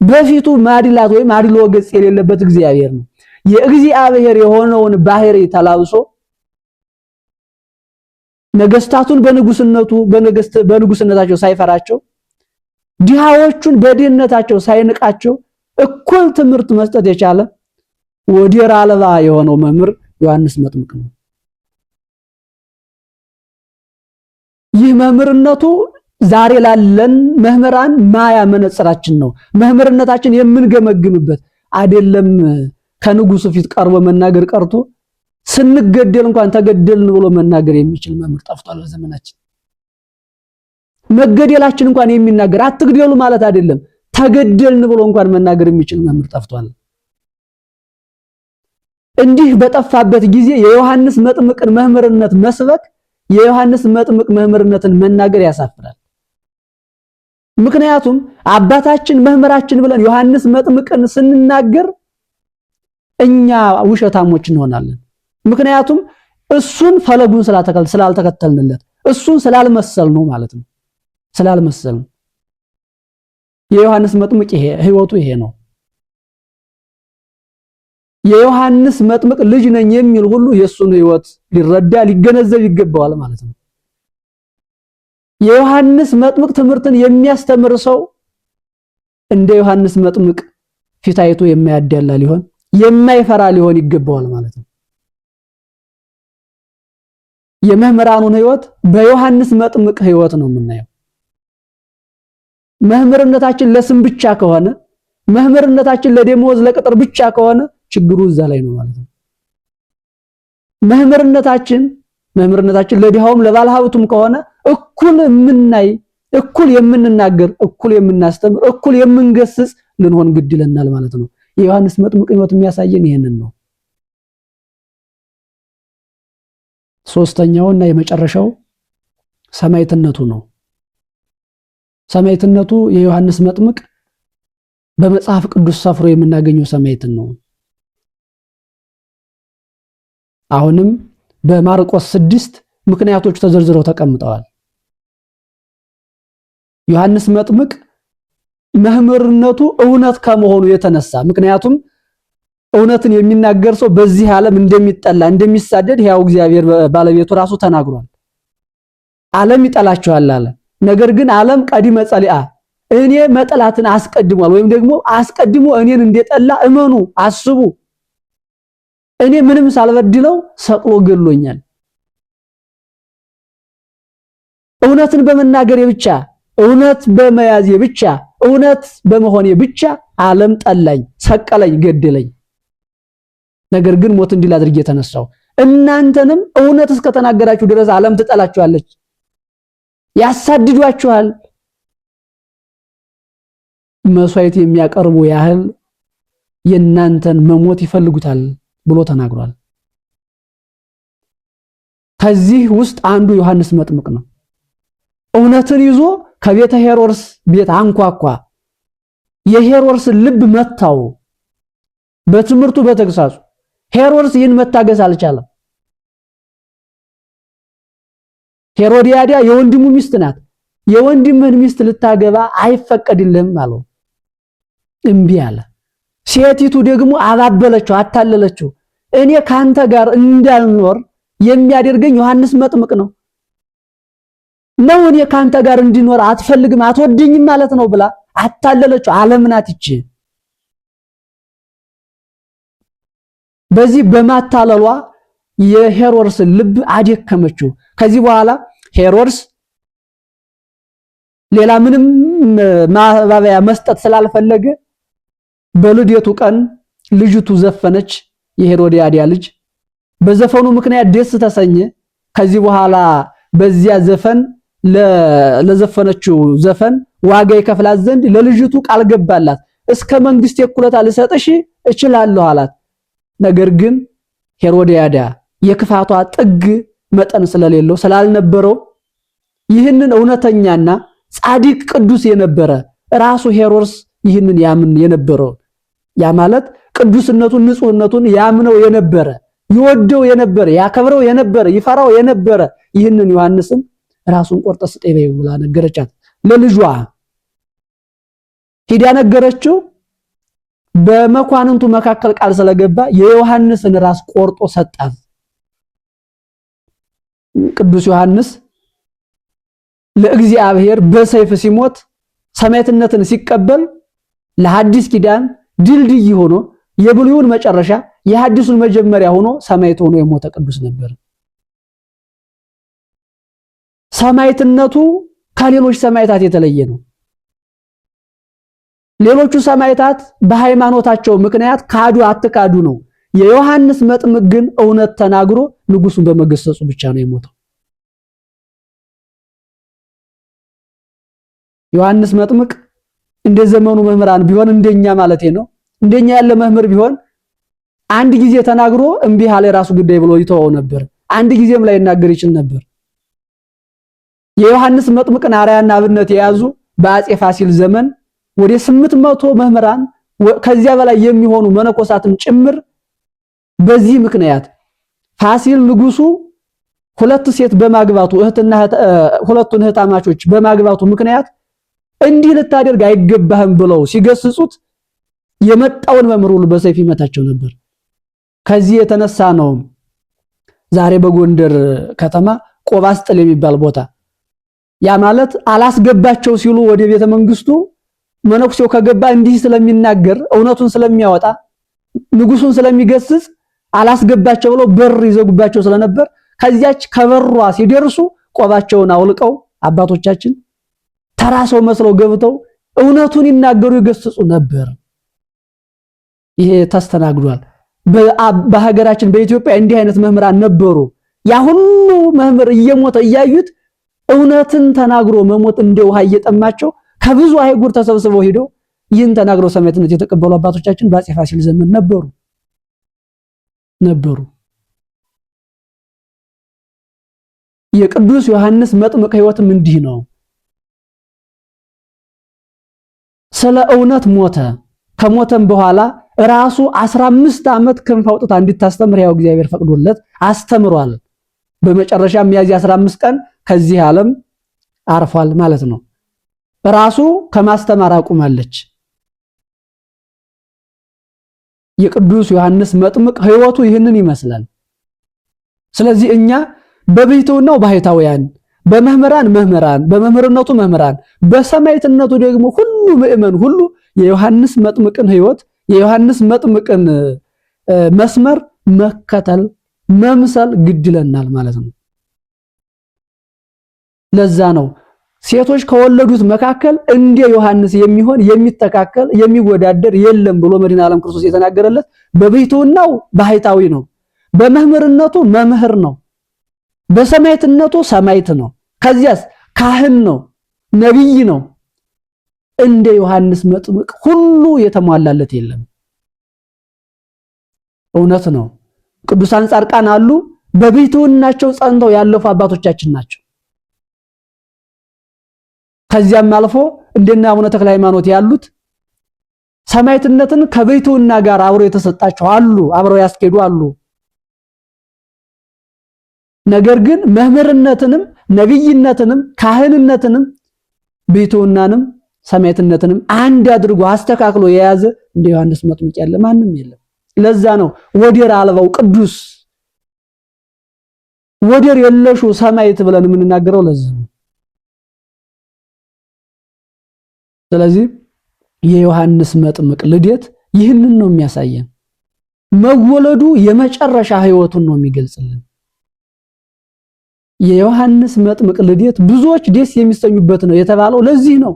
በፊቱ ማዲላት ወይም አድሎ ገጽ የሌለበት እግዚአብሔር ነው። የእግዚአብሔር የሆነውን ባህሪ ተላብሶ ነገስታቱን በንጉስነታቸው ሳይፈራቸው ድሃዎቹን በድህነታቸው ሳይንቃቸው እኩል ትምህርት መስጠት የቻለ ወዴር አልባ የሆነው መምህር ዮሐንስ መጥምቅ ነው። ይህ መምህርነቱ ዛሬ ላለን መምህራን ማያ መነጽራችን ነው። መምህርነታችን የምንገመግምበት አይደለም። ከንጉሱ ፊት ቀርቦ መናገር ቀርቶ ስንገደል እንኳን ተገደልን ብሎ መናገር የሚችል መምህር ጠፍቷል በዘመናችን። መገደላችን እንኳን የሚናገር አትግደሉ ማለት አይደለም ተገደልን ብሎ እንኳን መናገር የሚችል መምህር ጠፍቷል። እንዲህ በጠፋበት ጊዜ የዮሐንስ መጥምቅን መምህርነት መስበክ የዮሐንስ መጥምቅ መምህርነትን መናገር ያሳፍራል። ምክንያቱም አባታችን መምህራችን ብለን ዮሐንስ መጥምቅን ስንናገር እኛ ውሸታሞች እንሆናለን። ምክንያቱም እሱን ፈለጉን ስላልተከተልንለት እሱን ስላልመሰል ነው ማለት ነው። ስላልመሰል የዮሐንስ መጥምቅ ይሄ ህይወቱ ይሄ ነው። የዮሐንስ መጥምቅ ልጅ ነኝ የሚል ሁሉ የሱን ህይወት ሊረዳ ሊገነዘብ ይገባዋል ማለት ነው። የዮሐንስ መጥምቅ ትምህርትን የሚያስተምር ሰው እንደ ዮሐንስ መጥምቅ ፊት አይቶ የማያዳላ ሊሆን የማይፈራ ሊሆን ይገባዋል ማለት ነው። የመምህራኑን ህይወት በዮሐንስ መጥምቅ ህይወት ነው የምናየው። መምህርነታችን ለስም ብቻ ከሆነ መምህርነታችን ለደሞዝ ለቅጥር ብቻ ከሆነ ችግሩ እዛ ላይ ነው ማለት ነው። መምህርነታችን ለድሃውም ለባለሀብቱም ከሆነ እኩል የምናይ እኩል የምንናገር እኩል የምናስተምር እኩል የምንገስጽ ልንሆን ግድ ይለናል ማለት ነው። የዮሐንስ መጥምቅ ህይወት የሚያሳየን ይሄንን ነው። ሶስተኛውና የመጨረሻው ሰማዕትነቱ ነው። ሰማዕትነቱ የዮሐንስ መጥምቅ በመጽሐፍ ቅዱስ ሰፍሮ የምናገኘው ሰማዕትን ነው። አሁንም በማርቆስ 6 ምክንያቶች ተዘርዝረው ተቀምጠዋል። ዮሐንስ መጥምቅ መምህርነቱ እውነት ከመሆኑ የተነሳ ምክንያቱም እውነትን የሚናገር ሰው በዚህ ዓለም እንደሚጠላ እንደሚሳደድ ያው እግዚአብሔር ባለቤቱ ራሱ ተናግሯል። ዓለም ይጠላቸዋል አለ። ነገር ግን ዓለም ቀዲመ ጸሊአ እኔ መጠላትን አስቀድሟል ወይም ደግሞ አስቀድሞ እኔን እንደጠላ እመኑ አስቡ። እኔ ምንም ሳልበድለው ሰቅሎ ገሎኛል። እውነትን በመናገሬ ብቻ፣ እውነት በመያዜ ብቻ፣ እውነት በመሆኔ ብቻ ዓለም ጠላኝ፣ ሰቀለኝ፣ ገደለኝ። ነገር ግን ሞት እንዲል አድርጌ ተነሳው። እናንተንም እውነት እስከተናገራችሁ ድረስ ዓለም ትጠላችኋለች፣ ያሳድዷችኋል፣ መስዋዕት የሚያቀርቡ ያህል የእናንተን መሞት ይፈልጉታል ብሎ ተናግሯል። ከዚህ ውስጥ አንዱ ዮሐንስ መጥምቅ ነው። እውነትን ይዞ ከቤተ ሄሮድስ ቤት አንኳኳ። የሄሮድስ ልብ መታው በትምህርቱ በተግሳጹ። ሄሮድስ ይህን መታገስ አልቻለም። ሄሮዲያዳ የወንድሙ ሚስት ናት። የወንድምህን ሚስት ልታገባ አይፈቀድልህም አለው። እምቢ አለ። ሴቲቱ ደግሞ አባበለችው፣ አታለለችው። እኔ ካንተ ጋር እንዳልኖር የሚያደርገኝ ዮሐንስ መጥምቅ ነው። እኔ ካንተ ጋር እንዲኖር አትፈልግም፣ አትወደኝም ማለት ነው ብላ አታለለችው። ዓለም ናት ይቺ። በዚህ በማታለሏ የሄሮድስ ልብ አደከመችው። ከዚህ በኋላ ሄሮድስ ሌላ ምንም ማባበያ መስጠት ስላልፈለገ በልደቱ ቀን ልጅቱ ዘፈነች። የሄሮዲያዳ ልጅ በዘፈኑ ምክንያት ደስ ተሰኘ። ከዚህ በኋላ በዚያ ዘፈን ለዘፈነችው ዘፈን ዋጋ ይከፍላት ዘንድ ለልጅቱ ቃል ገባላት። እስከ መንግስት እኩሌታ ልሰጥሽ እችላለሁ አላት። ነገር ግን ሄሮዲያዳ የክፋቷ ጥግ መጠን ስለሌለው ስላልነበረው ይህንን እውነተኛና ጻድቅ ቅዱስ የነበረ ራሱ ሄሮድስ ይህንን ያምን የነበረው ያ ማለት ቅዱስነቱን ንጹህነቱን ያምነው የነበረ ይወደው የነበረ ያከብረው የነበረ ይፈራው የነበረ ይህንን ዮሐንስን ራሱን ቆርጠ ስጠይ በይ ብላ ነገረቻት። ለልጇ ሂዳ ነገረችው። በመኳንንቱ መካከል ቃል ስለገባ የዮሐንስን ራስ ቆርጦ ሰጣት። ቅዱስ ዮሐንስ ለእግዚአብሔር በሰይፍ ሲሞት ሰማዕትነትን ሲቀበል ለሐዲስ ኪዳን ድልድይ ሆኖ የብሉይን መጨረሻ የሐዲሱን መጀመሪያ ሆኖ ሰማዕት ሆኖ የሞተ ቅዱስ ነበር። ሰማዕትነቱ ከሌሎች ሰማዕታት የተለየ ነው። ሌሎቹ ሰማዕታት በሃይማኖታቸው ምክንያት ካዱ አትካዱ ነው። የዮሐንስ መጥምቅ ግን እውነት ተናግሮ ንጉሱን በመገሰጹ ብቻ ነው የሞተው። ዮሐንስ መጥምቅ እንደ ዘመኑ መምህራን ቢሆን እንደኛ ማለቴ ነው እንደኛ ያለ መምህር ቢሆን አንድ ጊዜ ተናግሮ እምቢ ያለ ራሱ ጉዳይ ብሎ ይተወው ነበር። አንድ ጊዜም ላይ ይናገር ይችል ነበር። የዮሐንስ መጥምቅን አርአያና አብነት የያዙ በአፄ ፋሲል ዘመን ወደ 800 መምህራን ከዚያ በላይ የሚሆኑ መነኮሳትም ጭምር በዚህ ምክንያት ፋሲል ንጉሱ ሁለት ሴት በማግባቱ ሁለቱን እህታማቾች በማግባቱ ምክንያት እንዲህ ልታደርግ አይገባህም ብለው ሲገስጹት የመጣውን መምህር ሁሉ በሰይፍ ይመታቸው ነበር። ከዚህ የተነሳ ነው ዛሬ በጎንደር ከተማ ቆባስጥል የሚባል ቦታ ያ ማለት አላስገባቸው ሲሉ ወደ ቤተ መንግስቱ መነኩሴው ከገባ እንዲህ ስለሚናገር እውነቱን ስለሚያወጣ ንጉሱን ስለሚገስጽ አላስገባቸው ብለው በር ይዘጉባቸው ስለነበር ከዚያች ከበሯ ሲደርሱ ቆባቸውን አውልቀው አባቶቻችን ተራሰው መስለው ገብተው እውነቱን ይናገሩ ይገስጹ ነበር። ይሄ ተስተናግዷል። በሀገራችን በኢትዮጵያ እንዲህ አይነት መምህራን ነበሩ። ያ ሁሉ መምህር እየሞተ እያዩት እውነትን ተናግሮ መሞት እንደ ውሃ እየጠማቸው ከብዙ አይጉር ተሰብስበው ሄደው ይህን ተናግረው ሰማዕትነት የተቀበሉ አባቶቻችን በአፄ ፋሲል ዘመን ነበሩ። የቅዱስ ዮሐንስ መጥምቅ ሕይወትም እንዲህ ነው። ስለ እውነት ሞተ። ከሞተም በኋላ ራሱ 15 ዓመት ክንፍ አውጥታ እንድታስተምር ያው እግዚአብሔር ፈቅዶለት አስተምሯል። በመጨረሻ ሚያዝያ 15 ቀን ከዚህ ዓለም አርፏል ማለት ነው። ራሱ ከማስተማር አቁማለች። የቅዱስ ዮሐንስ መጥምቅ ሕይወቱ ይህንን ይመስላል። ስለዚህ እኛ በብሕትውናው ባህታውያን፣ በመምህራን መምህራን፣ በመምህርነቱ መምህራን፣ በሰማዕትነቱ ደግሞ ሁሉ ምእመን ሁሉ የዮሐንስ መጥምቅን ሕይወት የዮሐንስ መጥምቅን መስመር መከተል መምሰል ግድለናል ማለት ነው። ለዛ ነው ሴቶች ከወለዱት መካከል እንደ ዮሐንስ የሚሆን የሚተካከል የሚወዳደር የለም ብሎ መድኃኔ ዓለም ክርስቶስ የተናገረለት በብሕትውናው ባሕታዊ ነው፣ በመምህርነቱ መምህር ነው፣ በሰማዕትነቱ ሰማዕት ነው፣ ከዚያስ ካህን ነው፣ ነቢይ ነው። እንደ ዮሐንስ መጥምቅ ሁሉ የተሟላለት የለም። እውነት ነው። ቅዱሳን ጻድቃን አሉ፣ በብሕትውናቸው ጸንተው ያለፉ አባቶቻችን ናቸው። ከዚያም አልፎ እንደና አቡነ ተክለ ሃይማኖት ያሉት ሰማዕትነትን ከብሕትውና ጋር አብሮ የተሰጣቸው አሉ፣ አብረው ያስኬዱ አሉ። ነገር ግን መምህርነትንም ነቢይነትንም ካህንነትንም ብሕትውናንም ሰማዕትነትንም አንድ አድርጎ አስተካክሎ የያዘ እንደ ዮሐንስ መጥምቅ ያለ ማንም የለም። ለዛ ነው ወደር አልባው ቅዱስ ወደር የለሹ ሰማዕት ብለን የምንናገረው ለዚህ ነው። ስለዚህ የዮሐንስ መጥምቅ ልደት ይህንን ነው የሚያሳየን። መወለዱ የመጨረሻ ሕይወቱን ነው የሚገልጽልን። የዮሐንስ መጥምቅ ልደት ብዙዎች ደስ የሚሰኙበት ነው የተባለው ለዚህ ነው።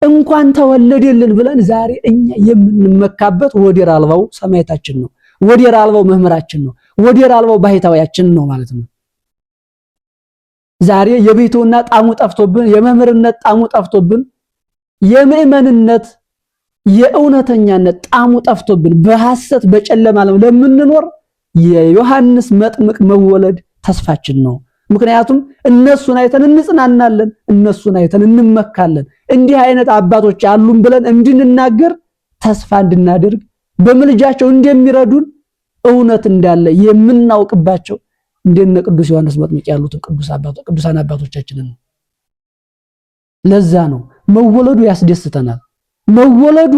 እንኳን ተወለደልን ብለን ዛሬ እኛ የምንመካበት ወደር አልባው ሰማዕታችን ነው፣ ወደር አልባው መምህራችን ነው፣ ወደር አልባው ባሕታዊያችን ነው ማለት ነው። ዛሬ የብሕትውና ጣዕሙ ጠፍቶብን፣ የመምህርነት ጣዕሙ ጠፍቶብን፣ የምእመንነት የእውነተኛነት ጣዕሙ ጠፍቶብን በሐሰት በጨለማ ዓለም ለምንኖር የዮሐንስ መጥምቅ መወለድ ተስፋችን ነው። ምክንያቱም እነሱን አይተን እንጽናናለን፣ እነሱን አይተን እንመካለን። እንዲህ አይነት አባቶች አሉን ብለን እንድንናገር ተስፋ እንድናደርግ በምልጃቸው እንደሚረዱን እውነት እንዳለ የምናውቅባቸው እንደነ ቅዱስ ዮሐንስ መጥምቅ ያሉትን ቅዱሳን አባቶቻችንን ነው። ለዛ ነው መወለዱ ያስደስተናል። መወለዱ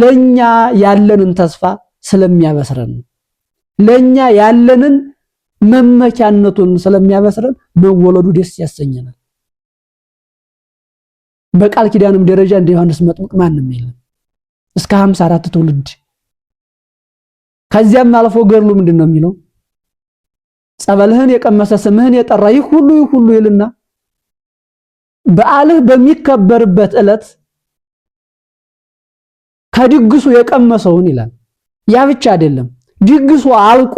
ለኛ ያለንን ተስፋ ስለሚያበስረን ነው። ለኛ ያለንን መመኪያነቱን ስለሚያበስረን መወለዱ ደስ ያሰኘናል። በቃል ኪዳንም ደረጃ እንደ ዮሐንስ መጥምቅ ማንም የለም እስከ 54 ትውልድ። ከዚያም አልፎ ገድሉ ምንድነው የሚለው? ጸበልህን የቀመሰ ስምህን የጠራ ይህ ሁሉ ይልና በዓልህ በሚከበርበት ዕለት ከድግሱ የቀመሰውን ይላል። ያ ብቻ አይደለም፣ ድግሱ አልቆ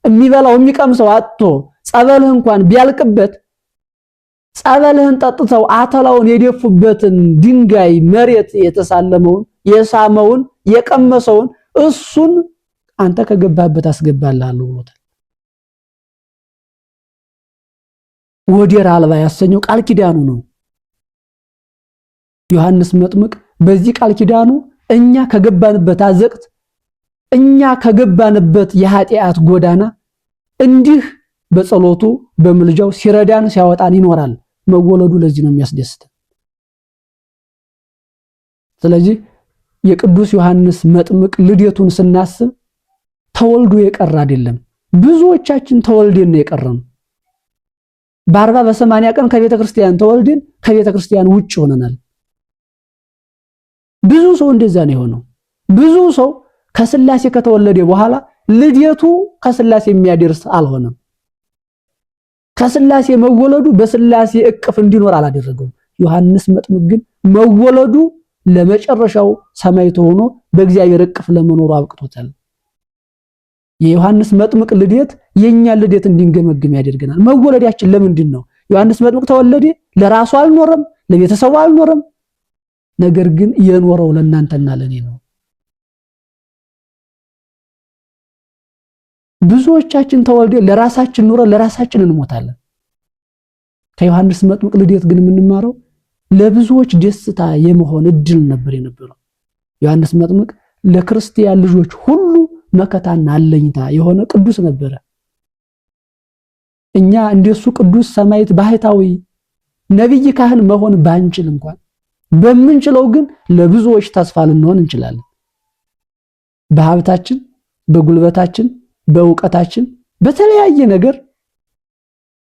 የሚበላው የሚቀምሰው አጥቶ ጸበልህ እንኳን ቢያልቅበት ጸበልህን ጠጥተው አተላውን የደፉበትን ድንጋይ መሬት የተሳለመውን የሳመውን የቀመሰውን እሱን አንተ ከገባህበት አስገባልሃለሁ ብሎታል። ወደር አልባ ያሰኘው ቃል ኪዳኑ ነው። ዮሐንስ መጥምቅ በዚህ ቃል ኪዳኑ እኛ ከገባንበት አዘቅት እኛ ከገባንበት የኃጢአት ጎዳና እንዲህ በጸሎቱ በምልጃው ሲረዳን ሲያወጣን ይኖራል። መወለዱ ለዚህ ነው የሚያስደስት። ስለዚህ የቅዱስ ዮሐንስ መጥምቅ ልደቱን ስናስብ ተወልዶ የቀረ አይደለም። ብዙዎቻችን ተወልደን ነው የቀረን። በ40 በ80 ቀን ከቤተ ክርስቲያን ተወልደን ከቤተ ክርስቲያን ውጭ ሆነናል። ብዙ ሰው እንደዛ ነው የሆነው። ብዙ ሰው ከስላሴ ከተወለደ በኋላ ልደቱ ከስላሴ የሚያደርስ አልሆነም። ከስላሴ መወለዱ በስላሴ እቅፍ እንዲኖር አላደረገውም። ዮሐንስ መጥምቅ ግን መወለዱ ለመጨረሻው ሰማዕት ሆኖ በእግዚአብሔር እቅፍ ለመኖሩ አብቅቶታል። የዮሐንስ መጥምቅ ልደት የኛ ልደት እንድንገመግም ያደርገናል። መወለዳችን ለምንድን ነው? ዮሐንስ መጥምቅ ተወለደ፣ ለራሱ አልኖረም፣ ለቤተሰቡ አልኖረም። ነገር ግን የኖረው ለእናንተና ለኔ ነው። ብዙዎቻችን ተወልደን ለራሳችን ኑረን ለራሳችን እንሞታለን። ከዮሐንስ መጥምቅ ልደት ግን የምንማረው ለብዙዎች ደስታ የመሆን እድል ነበር የነበረው። ዮሐንስ መጥምቅ ለክርስቲያን ልጆች ሁሉ መከታና አለኝታ የሆነ ቅዱስ ነበረ። እኛ እንደሱ ቅዱስ ሰማዕት ባሕታዊ ነቢይ ካህን መሆን ባንችል እንኳን በምንችለው ግን ለብዙዎች ተስፋ ልንሆን እንችላለን። በሀብታችን፣ በጉልበታችን፣ በእውቀታችን፣ በተለያየ ነገር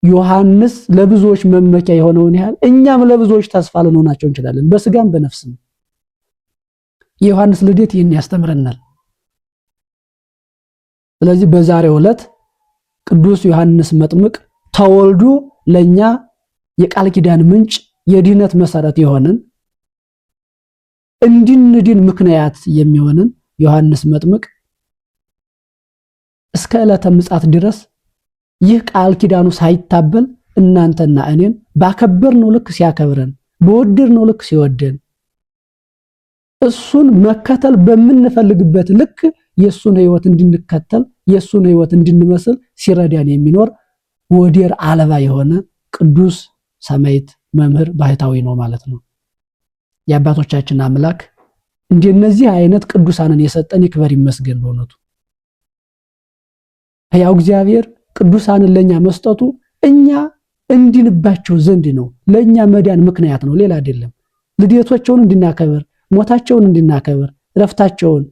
ዮሐንስ ለብዙዎች መመኪያ የሆነውን ያህል እኛም ለብዙዎች ተስፋ ልንሆናቸው እንችላለን፣ በስጋም በነፍስም። የዮሐንስ ልደት ይህን ያስተምረናል። ስለዚህ በዛሬው ዕለት ቅዱስ ዮሐንስ መጥምቅ ተወልዶ ለኛ የቃል ኪዳን ምንጭ የድህነት መሰረት የሆነን እንድንድን ምክንያት የሚሆንን ዮሐንስ መጥምቅ እስከ ዕለተ ምጽአት ድረስ ይህ ቃል ኪዳኑ ሳይታበል እናንተና እኔን ባከበርነው ልክ ሲያከብረን በወደድነው ልክ ሲወደን እሱን መከተል በምንፈልግበት ልክ የሱን ሕይወት እንድንከተል የሱን ሕይወት እንድንመስል ሲረዳን የሚኖር ወዴር አልባ የሆነ ቅዱስ ሰማዕት መምህር ባህታዊ ነው ማለት ነው። የአባቶቻችን አምላክ እንደነዚህ አይነት ቅዱሳንን የሰጠን ይክበር ይመስገን። በእውነቱ ሕያው እግዚአብሔር ቅዱሳንን ለኛ መስጠቱ እኛ እንድንባቸው ዘንድ ነው። ለኛ መዳን ምክንያት ነው፣ ሌላ አይደለም። ልደቶቻቸውን እንድናከብር፣ ሞታቸውን እንድናከብር፣ ረፍታቸውን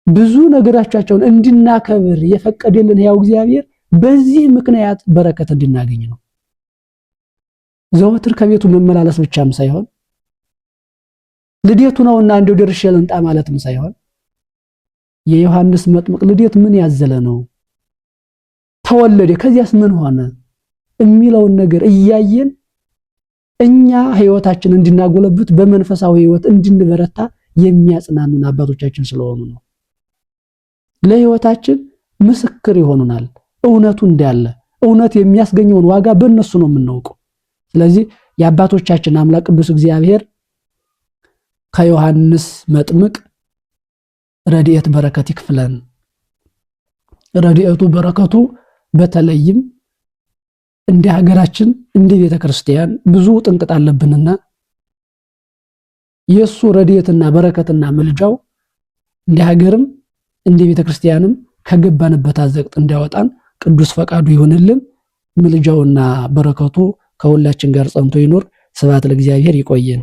ብዙ ነገራቸውን እንድናከብር የፈቀደልን ሕያው እግዚአብሔር በዚህ ምክንያት በረከት እንድናገኝ ነው። ዘወትር ከቤቱ መመላለስ ብቻም ሳይሆን ልደቱ ነውና እንደው ደርሼ ልምጣ ማለትም ሳይሆን የዮሐንስ መጥምቅ ልደት ምን ያዘለ ነው፣ ተወለደ ከዚያስ ምን ሆነ የሚለውን ነገር እያየን እኛ ሕይወታችንን እንድናጎለብት በመንፈሳዊ ሕይወት እንድንበረታ የሚያጽናኑን አባቶቻችን ስለሆኑ ነው። ለሕይወታችን ምስክር ይሆኑናል። እውነቱ እንዳለ እውነት የሚያስገኘውን ዋጋ በእነሱ ነው የምናውቀው። ስለዚህ የአባቶቻችን አምላክ ቅዱስ እግዚአብሔር ከዮሐንስ መጥምቅ ረድኤት በረከት ይክፍለን። ረድኤቱ በረከቱ በተለይም እንደ ሀገራችን እንደ ቤተክርስቲያን ብዙ ጥንቅጥ አለብንና የሱ ረድኤትና በረከትና ምልጃው እንደ ሀገርም እንደ ቤተክርስቲያንም ከገባንበት አዘቅት እንዲያወጣን ቅዱስ ፈቃዱ ይሁንልን። ምልጃውና በረከቱ ከሁላችን ጋር ጸንቶ ይኖር። ስብሐት ለእግዚአብሔር። ይቆየን።